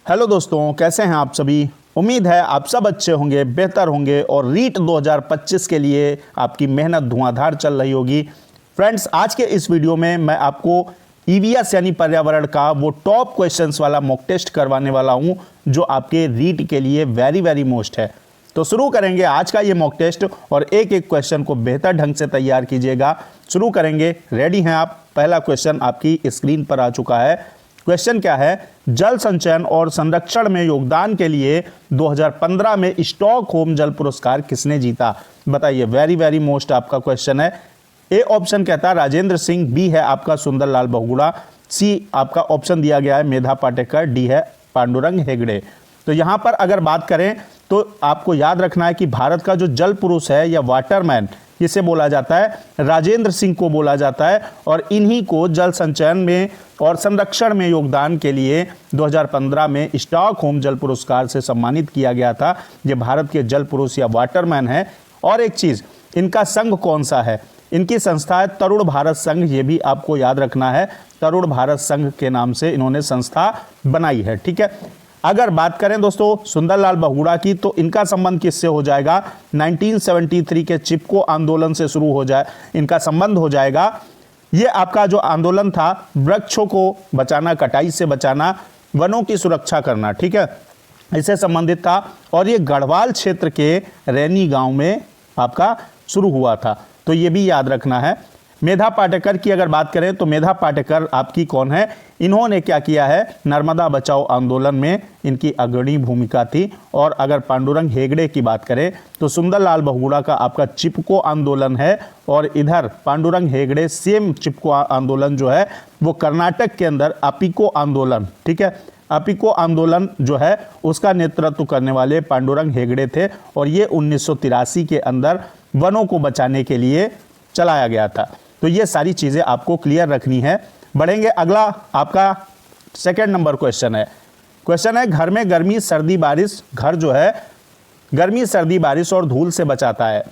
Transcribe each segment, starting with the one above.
Hello दोस्तों, कैसे हैं आप सभी। उम्मीद है आप सब अच्छे होंगे, बेहतर होंगे और रीट 2025 के लिए आपकी मेहनत धुआंधार चल रही होगी। फ्रेंड्स, आज के इस वीडियो में मैं आपको ईवीएस यानी पर्यावरण का वो टॉप क्वेश्चंस वाला मॉक टेस्ट करवाने वाला हूं जो आपके रीट के लिए वेरी मोस्ट है। तो शुरू करेंगे आज का ये मॉक टेस्ट और एक एक क्वेश्चन को बेहतर ढंग से तैयार कीजिएगा। शुरू करेंगे, रेडी हैं आप। पहला क्वेश्चन आपकी स्क्रीन पर आ चुका है। क्वेश्चन क्या है, जल संचयन और संरक्षण में योगदान के लिए 2015 में स्टॉकहोम जल पुरस्कार किसने जीता, बताइए। वेरी मोस्ट आपका क्वेश्चन है। ए ऑप्शन कहता है राजेंद्र सिंह, बी है आपका सुंदरलाल बहुगुणा, सी आपका ऑप्शन दिया गया है मेधा पाटेकर, डी है पांडुरंग हेगड़े। तो यहां पर अगर बात करें तो आपको याद रखना है कि भारत का जो जल पुरुष है या वाटरमैन जिसे बोला जाता है, राजेंद्र सिंह को बोला जाता है और इन्हीं को जल संचयन में और संरक्षण में योगदान के लिए 2015 में स्टॉकहोम जल पुरस्कार से सम्मानित किया गया था। ये भारत के जल पुरुष या वाटरमैन है। और एक चीज, इनका संघ कौन सा है, इनकी संस्था है तरुण भारत संघ, ये भी आपको याद रखना है। तरुण भारत संघ के नाम से इन्होंने संस्था बनाई है, ठीक है। अगर बात करें दोस्तों सुंदरलाल बहुगुणा की, तो इनका संबंध किससे हो जाएगा, 1973 के चिपको आंदोलन से शुरू हो जाए इनका संबंध हो जाएगा। ये आपका जो आंदोलन था, वृक्षों को बचाना, कटाई से बचाना, वनों की सुरक्षा करना, ठीक है, इससे संबंधित था। और ये गढ़वाल क्षेत्र के रैनी गांव में आपका शुरू हुआ था, तो ये भी याद रखना है। मेधा पाटेकर की अगर बात करें तो मेधा पाटेकर आपकी कौन है, इन्होंने क्या किया है, नर्मदा बचाओ आंदोलन में इनकी अग्रणी भूमिका थी। और अगर पांडुरंग हेगड़े की बात करें तो सुंदरलाल बहुगुणा का आपका चिपको आंदोलन है और इधर पांडुरंग हेगड़े सेम चिपको आंदोलन जो है वो कर्नाटक के अंदर अपिको आंदोलन, ठीक है, अपिको आंदोलन जो है उसका नेतृत्व करने वाले पांडुरंग हेगड़े थे और ये 1983 के अंदर वनों को बचाने के लिए चलाया गया था। तो ये सारी चीजें आपको क्लियर रखनी है। बढ़ेंगे, अगला आपका सेकंड नंबर क्वेश्चन है घर में गर्मी सर्दी बारिश, घर जो है गर्मी सर्दी बारिश और धूल से बचाता है।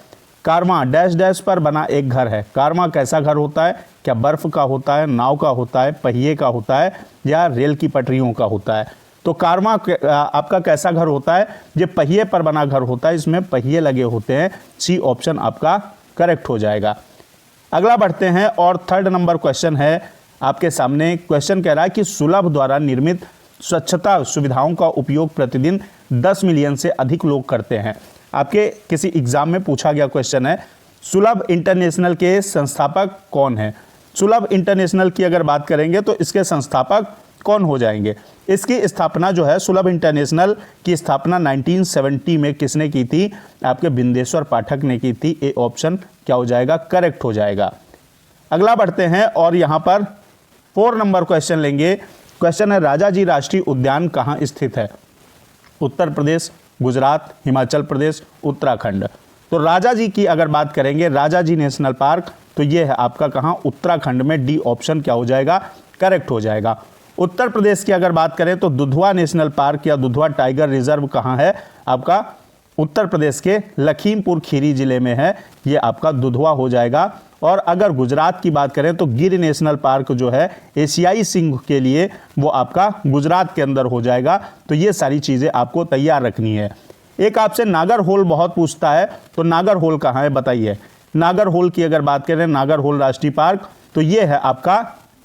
कारवां डैश डैश पर बना एक घर है। कारवां कैसा घर होता है, क्या बर्फ का होता है, नाव का होता है, पहिए का होता है या रेल की पटरियों का होता है। तो कारवां आपका कैसा घर होता है, ये पहिए पर बना घर होता है, इसमें पहिए लगे होते हैं। सी ऑप्शन आपका करेक्ट हो जाएगा। अगला बढ़ते हैं और थर्ड नंबर क्वेश्चन है आपके सामने। क्वेश्चन कह रहा है कि सुलभ द्वारा निर्मित स्वच्छता सुविधाओं का उपयोग प्रतिदिन 10 मिलियन से अधिक लोग करते हैं। आपके किसी एग्जाम में पूछा गया क्वेश्चन है। सुलभ इंटरनेशनल के संस्थापक कौन है। सुलभ इंटरनेशनल की अगर बात करेंगे तो इसके संस्थापक कौन हो जाएंगे। इसकी स्थापना जो है, सुलभ इंटरनेशनल की स्थापना 1970 में किसने की थी, आपके बिंदेश्वर पाठक ने की थी। ए ऑप्शन क्या हो जाएगा, करेक्ट हो जाएगा। अगला बढ़ते हैं और यहां पर 4 नंबर क्वेश्चन लेंगे। क्वेश्चन है राजाजी राष्ट्रीय उद्यान कहां स्थित है। उत्तर प्रदेश, गुजरात, हिमाचल प्रदेश, उत्तराखंड। तो राजाजी की अगर बात करेंगे, राजाजी नेशनल पार्क, तो ये है आपका कहां, उत्तराखंड में। डी ऑप्शन क्या हो जाएगा, करेक्ट हो जाएगा। उत्तर प्रदेश की अगर बात करें तो दुधवा नेशनल पार्क या दुधवा टाइगर रिजर्व कहां है, आपका उत्तर प्रदेश के लखीमपुर खीरी जिले में है, ये आपका दुधवा हो जाएगा। और अगर गुजरात की बात करें तो गिर नेशनल पार्क जो है एशियाई सिंह के लिए, वो आपका गुजरात के अंदर हो जाएगा। तो ये सारी चीजें आपको तैयार रखनी है। एक आपसे नागरहोल बहुत पूछता है, तो नागरहोल कहाँ है बताइए। नागरहोल की अगर बात करें, नागरहोल राष्ट्रीय पार्क, तो ये है आपका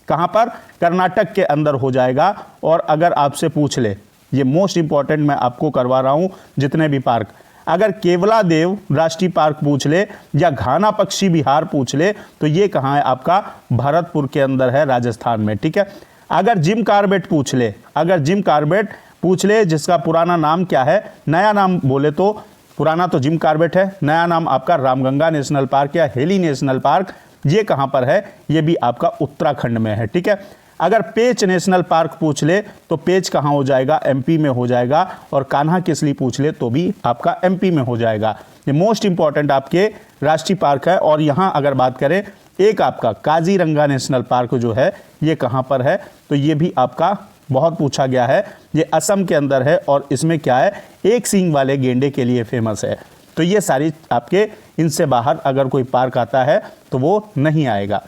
कहाँ पर, कर्नाटक के अंदर हो जाएगा। और अगर आपसे पूछ ले, ये मोस्ट इंपॉर्टेंट मैं आपको करवा रहा हूँ जितने भी पार्क, अगर केवलादेव राष्ट्रीय पार्क पूछ ले या घाना पक्षी विहार पूछ ले, तो ये कहाँ है आपका, भरतपुर के अंदर है, राजस्थान में, ठीक है। अगर जिम कॉर्बेट पूछ ले, अगर जिम कॉर्बेट पूछ ले जिसका पुराना नाम क्या है, नया नाम बोले तो पुराना तो जिम कॉर्बेट है, नया नाम आपका रामगंगा नेशनल पार्क या हेली नेशनल पार्क, ये कहाँ पर है, ये भी आपका उत्तराखंड में है, ठीक है। अगर पेंच नेशनल पार्क पूछ ले तो पेंच कहाँ हो जाएगा, एमपी में हो जाएगा। और कान्हा किसली पूछ ले तो भी आपका एमपी में हो जाएगा। ये मोस्ट इंपॉर्टेंट आपके राष्ट्रीय पार्क है। और यहाँ अगर बात करें, एक आपका काजीरंगा नेशनल पार्क जो है ये कहाँ पर है, तो ये भी आपका बहुत पूछा गया है, ये असम के अंदर है। और इसमें क्या है, एक सींग वाले गेंडे के लिए फेमस है। तो ये सारी आपके, इनसे बाहर अगर कोई पार्क आता है तो वो नहीं आएगा।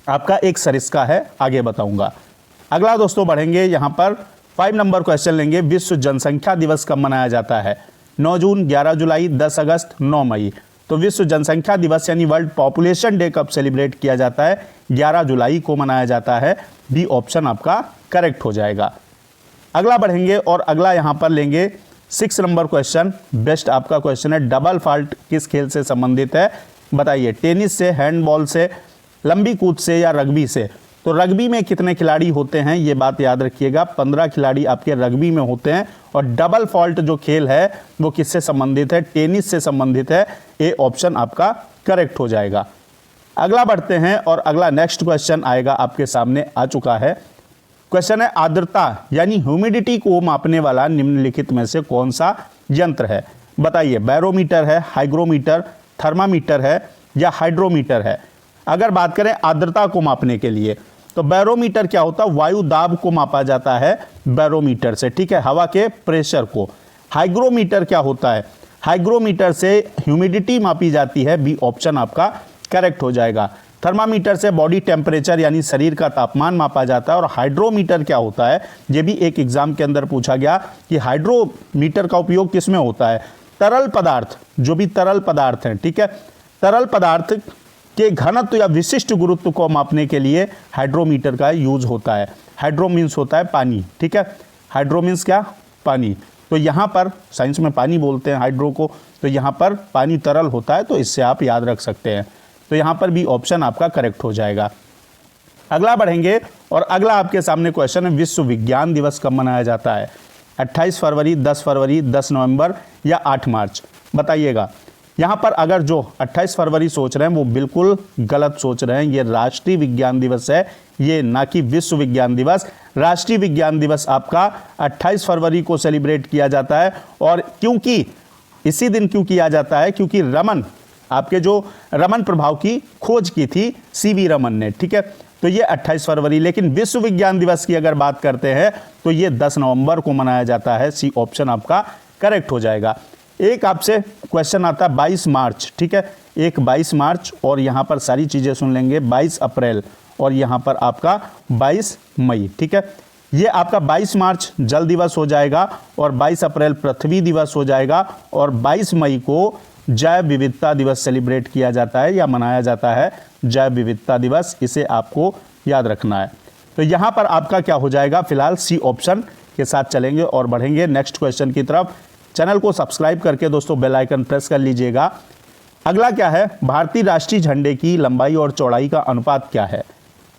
आपका एक सरिस्का है, आगे बताऊंगा। अगला दोस्तों बढ़ेंगे यहाँ पर 5 नंबर क्वेश्चन लेंगे, विश्व जनसंख्या दिवस कब मनाया जाता है? 9 जून, 11 जुलाई, 10 अगस्त, 9 मई। तो विश्व जनसंख्या दिवस यानी वर्ल्ड पॉपुलेशन डे कब सेलिब्रेट किया जाता है? 11 जुलाई को मनाया जाता है। बी ऑप्शन आपका करेक्ट हो जाएगा। अगला बढ़ेंगे और अगला यहां पर लेंगे 6 नंबर क्वेश्चन। बेस्ट आपका क्वेश्चन है, डबल फॉल्ट किस खेल से संबंधित है? बताइए, टेनिस से, हैंडबॉल से, लंबी कूद से या रग्बी से? तो रग्बी में कितने खिलाड़ी होते हैं ये बात याद रखिएगा, 15 खिलाड़ी आपके रग्बी में होते हैं। और डबल फॉल्ट जो खेल है वो किससे संबंधित है? टेनिस से संबंधित है। ए ऑप्शन आपका करेक्ट हो जाएगा। अगला बढ़ते हैं और अगला नेक्स्ट क्वेश्चन आएगा, आपके सामने आ चुका है। क्वेश्चन है, आर्द्रता यानी ह्यूमिडिटी को मापने वाला निम्नलिखित में से कौन सा यंत्र है? बताइए, बैरोमीटर है, हाइग्रोमीटर, थर्मामीटर है या हाइड्रोमीटर है? अगर बात करें आर्द्रता को मापने के लिए तो बैरोमीटर क्या होता है? वायु दाब को मापा जाता है बैरोमीटर से, ठीक है, हवा के प्रेशर को। हाइग्रोमीटर क्या होता है? हाइग्रोमीटर से ह्यूमिडिटी मापी जाती है। बी ऑप्शन आपका करेक्ट हो जाएगा। थर्मामीटर से बॉडी टेम्परेचर यानी शरीर का तापमान मापा जाता है। और हाइड्रोमीटर क्या होता है? ये भी एक एग्जाम के अंदर पूछा गया कि हाइड्रोमीटर का उपयोग किस में होता है? तरल पदार्थ, जो भी तरल पदार्थ हैं, ठीक है, तरल पदार्थ के घनत्व या विशिष्ट गुरुत्व को मापने के लिए हाइड्रोमीटर का यूज होता है। हाइड्रो मीन्स होता है पानी, ठीक है, हाइड्रो मीन्स क्या? पानी। तो यहाँ पर साइंस में पानी बोलते हैं हाइड्रो को, तो यहाँ पर पानी तरल होता है, तो इससे आप याद रख सकते हैं। तो यहाँ पर भी ऑप्शन आपका करेक्ट हो जाएगा। अगला बढ़ेंगे और अगला आपके सामने क्वेश्चन है, विश्व विज्ञान दिवस कब मनाया जाता है? 28 फरवरी, 10 फरवरी, 10 नवंबर या 8 मार्च? बताइएगा। यहाँ पर अगर जो 28 फरवरी सोच रहे हैं वो बिल्कुल गलत सोच रहे हैं। ये राष्ट्रीय विज्ञान दिवस है, ये ना कि विश्व विज्ञान दिवस। राष्ट्रीय विज्ञान दिवस आपका 28 फरवरी को सेलिब्रेट किया जाता है। और क्योंकि इसी दिन क्यों किया जाता है? क्योंकि रमन, आपके जो रमन प्रभाव की खोज की थी सीवी रमन ने, ठीक है, तो ये 28 फरवरी। लेकिन विश्व विज्ञान दिवस की अगर बात करते हैं तो ये 10 नवंबर को मनाया जाता है। सी ऑप्शन आपका करेक्ट हो जाएगा। एक आपसे क्वेश्चन आता है 22 मार्च, ठीक है, एक 22 मार्च और यहाँ पर सारी चीज़ें सुन लेंगे, 22 अप्रैल और यहाँ पर आपका 22 मई, ठीक है। ये आपका 22 मार्च जल दिवस हो जाएगा और 22 अप्रैल पृथ्वी दिवस हो जाएगा और 22 मई को जैव विविधता दिवस सेलिब्रेट किया जाता है या मनाया जाता है, जैव विविधता दिवस। इसे आपको याद रखना है। तो यहाँ पर आपका क्या हो जाएगा? फिलहाल सी ऑप्शन के साथ चलेंगे और बढ़ेंगे नेक्स्ट क्वेश्चन की तरफ। चैनल को सब्सक्राइब करके दोस्तों बेल आइकन प्रेस कर लीजिएगा। अगला क्या है? भारतीय राष्ट्रीय झंडे की लंबाई और चौड़ाई का अनुपात क्या है?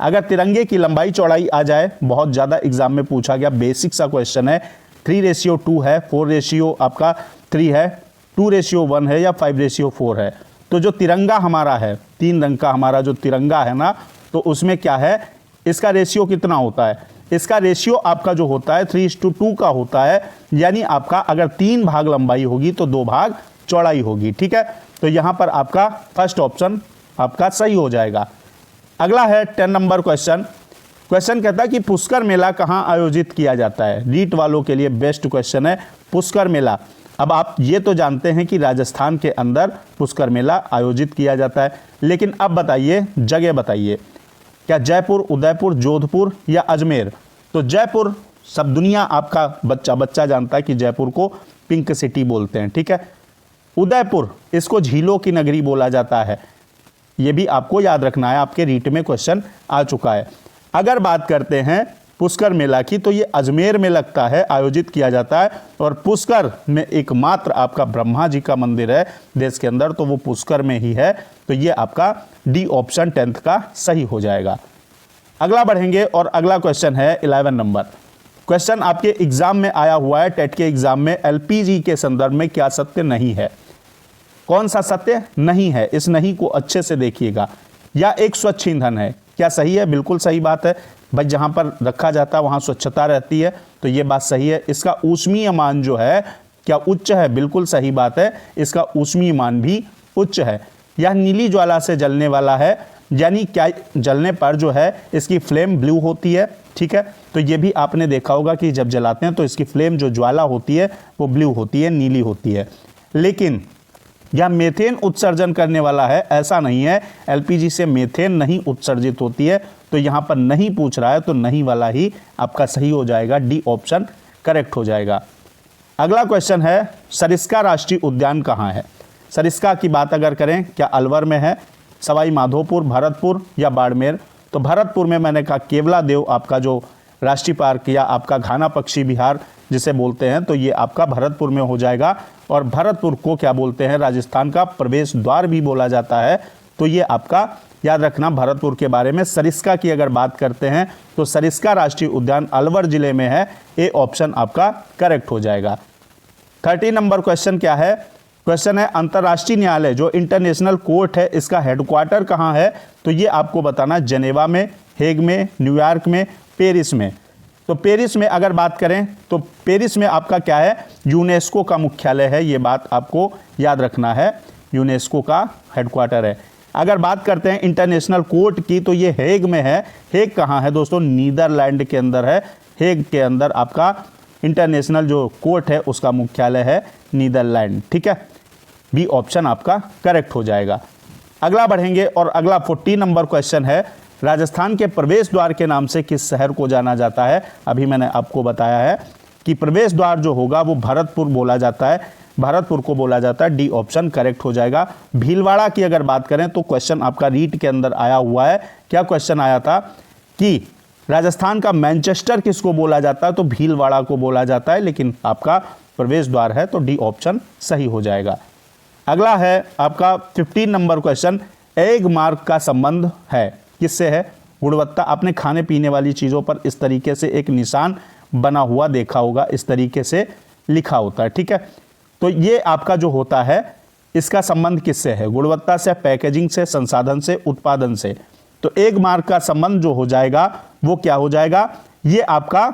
अगर तिरंगे की लंबाई चौड़ाई आ जाए, बहुत ज़्यादा एग्जाम में पूछा गया, बेसिक सा क्वेश्चन है, 3:2 है, 4 आपका 3 है, 2:1 है या 5:4 है। तो जो तिरंगा हमारा है, 3 रंग का हमारा जो तिरंगा है ना, तो उसमें क्या है, इसका रेशियो कितना होता है? इसका रेशियो आपका जो होता है 3:2 का होता है। यानी आपका अगर 3 भाग लंबाई होगी तो 2 भाग चौड़ाई होगी, ठीक है। तो यहाँ पर आपका फर्स्ट ऑप्शन आपका सही हो जाएगा। अगला है 10 नंबर क्वेश्चन। क्वेश्चन कहता है कि पुष्कर मेला कहाँ आयोजित किया जाता है? रीट वालों के लिए बेस्ट क्वेश्चन है पुष्कर मेला। अब आप ये तो जानते हैं कि राजस्थान के अंदर पुष्कर मेला आयोजित किया जाता है, लेकिन अब बताइए जगह बताइए, क्या जयपुर, उदयपुर, जोधपुर या अजमेर? तो जयपुर सब दुनिया आपका बच्चा जानता है कि जयपुर को पिंक सिटी बोलते हैं, ठीक है। उदयपुर, इसको झीलों की नगरी बोला जाता है। ये भी आपको याद रखना है, आपके रीट में क्वेश्चन आ चुका है। अगर बात करते हैं पुष्कर मेला की, तो ये अजमेर में लगता है, आयोजित किया जाता है। और पुष्कर में एकमात्र आपका ब्रह्मा जी का मंदिर है देश के अंदर, तो वो पुष्कर में ही है। तो ये आपका डी ऑप्शन 10th का सही हो जाएगा। अगला बढ़ेंगे और अगला क्वेश्चन है 11 नंबर क्वेश्चन। आपके एग्जाम में आया हुआ है, टेट के एग्जाम में, एलपीजी के संदर्भ में क्या सत्य नहीं है? कौन सा सत्य नहीं है? इस नहीं को अच्छे से देखिएगा। या एक स्वच्छ ईंधन है, क्या सही है? बिल्कुल सही बात है भाई, जहां पर रखा जाता है वहां स्वच्छता रहती है, तो ये बात सही है। इसका ऊष्मीय मान जो है क्या उच्च है? बिल्कुल सही बात है, इसका ऊष्मीय मान भी उच्च है। यह नीली ज्वाला से जलने वाला है, यानी क्या जलने पर जो है इसकी फ्लेम ब्लू होती है, ठीक है। तो ये भी आपने देखा होगा कि जब जलाते हैं तो इसकी फ्लेम जो ज्वाला होती है वो ब्लू होती है, नीली होती है। लेकिन यह मीथेन उत्सर्जन करने वाला है, ऐसा नहीं है। एलपीजी से मीथेन नहीं उत्सर्जित होती है, तो यहाँ पर नहीं पूछ रहा है, तो नहीं वाला ही आपका सही हो जाएगा, डी ऑप्शन करेक्ट हो जाएगा। अगला क्वेश्चन है, सरिस्का राष्ट्रीय उद्यान कहाँ है? सरिस्का की बात अगर करें, क्या अलवर में है, सवाई माधोपुर, भरतपुर या बाड़मेर? तो भरतपुर में मैंने कहा केवलादेव आपका जो राष्ट्रीय पार्क या आपका घाना पक्षी विहार जिसे बोलते हैं, तो ये आपका भरतपुर में हो जाएगा। और भरतपुर को क्या बोलते हैं? राजस्थान का प्रवेश द्वार भी बोला जाता है। तो ये आपका याद रखना भरतपुर के बारे में। सरिस्का की अगर बात करते हैं तो सरिस्का राष्ट्रीय उद्यान अलवर जिले में है, ए ऑप्शन आपका करेक्ट हो जाएगा। 30 नंबर क्वेश्चन क्या है? क्वेश्चन है, अंतर्राष्ट्रीय न्यायालय जो इंटरनेशनल कोर्ट है, इसका हेडक्वार्टर कहाँ है? तो ये आपको बताना, जेनेवा में, हेग में, न्यूयॉर्क में, पेरिस में। तो पेरिस में अगर बात करें तो पेरिस में आपका क्या है? यूनेस्को का मुख्यालय है, ये बात आपको याद रखना है, यूनेस्को का हेडक्वार्टर है। अगर बात करते हैं इंटरनेशनल कोर्ट की तो ये हेग में है। हेग कहाँ है दोस्तों? नीदरलैंड के अंदर है। हेग के अंदर आपका इंटरनेशनल जो कोर्ट है उसका मुख्यालय है नीदरलैंड, ठीक है, बी ऑप्शन आपका करेक्ट हो जाएगा। अगला बढ़ेंगे और अगला 40 नंबर क्वेश्चन है, राजस्थान के प्रवेश द्वार के नाम से किस शहर को जाना जाता है? अभी मैंने आपको बताया है कि प्रवेश द्वार जो होगा वो भरतपुर बोला जाता है, भरतपुर को बोला जाता है, डी ऑप्शन करेक्ट हो जाएगा। भीलवाड़ा की अगर बात करें तो क्वेश्चन आपका रीट के अंदर आया हुआ है। क्या क्वेश्चन आया था कि राजस्थान का मैनचेस्टर किसको बोला जाता है? तो भीलवाड़ा को बोला जाता है, लेकिन आपका प्रवेश द्वार है, तो डी ऑप्शन सही हो जाएगा। अगला है आपका 15 नंबर क्वेश्चन, एग मार्क का संबंध है किससे है? गुणवत्ता। आपने खाने पीने वाली चीज़ों पर इस तरीके से एक निशान बना हुआ देखा होगा, इस तरीके से लिखा होता है, ठीक है। तो ये आपका जो होता है इसका संबंध किससे है? गुणवत्ता से, पैकेजिंग से, संसाधन से, उत्पादन से। तो एग मार्क का संबंध जो हो जाएगा वो क्या हो जाएगा? ये आपका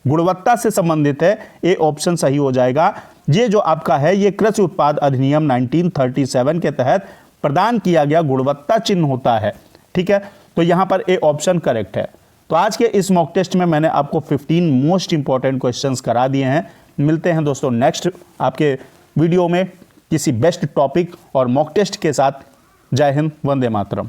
गुणवत्ता से संबंधित है, ए ऑप्शन सही हो जाएगा। ये जो आपका है ये कृषि उत्पाद अधिनियम 1937 के तहत प्रदान किया गया गुणवत्ता चिन्ह होता है, ठीक है। तो यहां पर ए ऑप्शन करेक्ट है। तो आज के इस मॉक टेस्ट में मैंने आपको 15 मोस्ट इंपॉर्टेंट क्वेश्चंस करा दिए हैं। मिलते हैं दोस्तों नेक्स्ट आपके वीडियो में किसी बेस्ट टॉपिक और मॉक टेस्ट के साथ। जय हिंद, वंदे मातरम।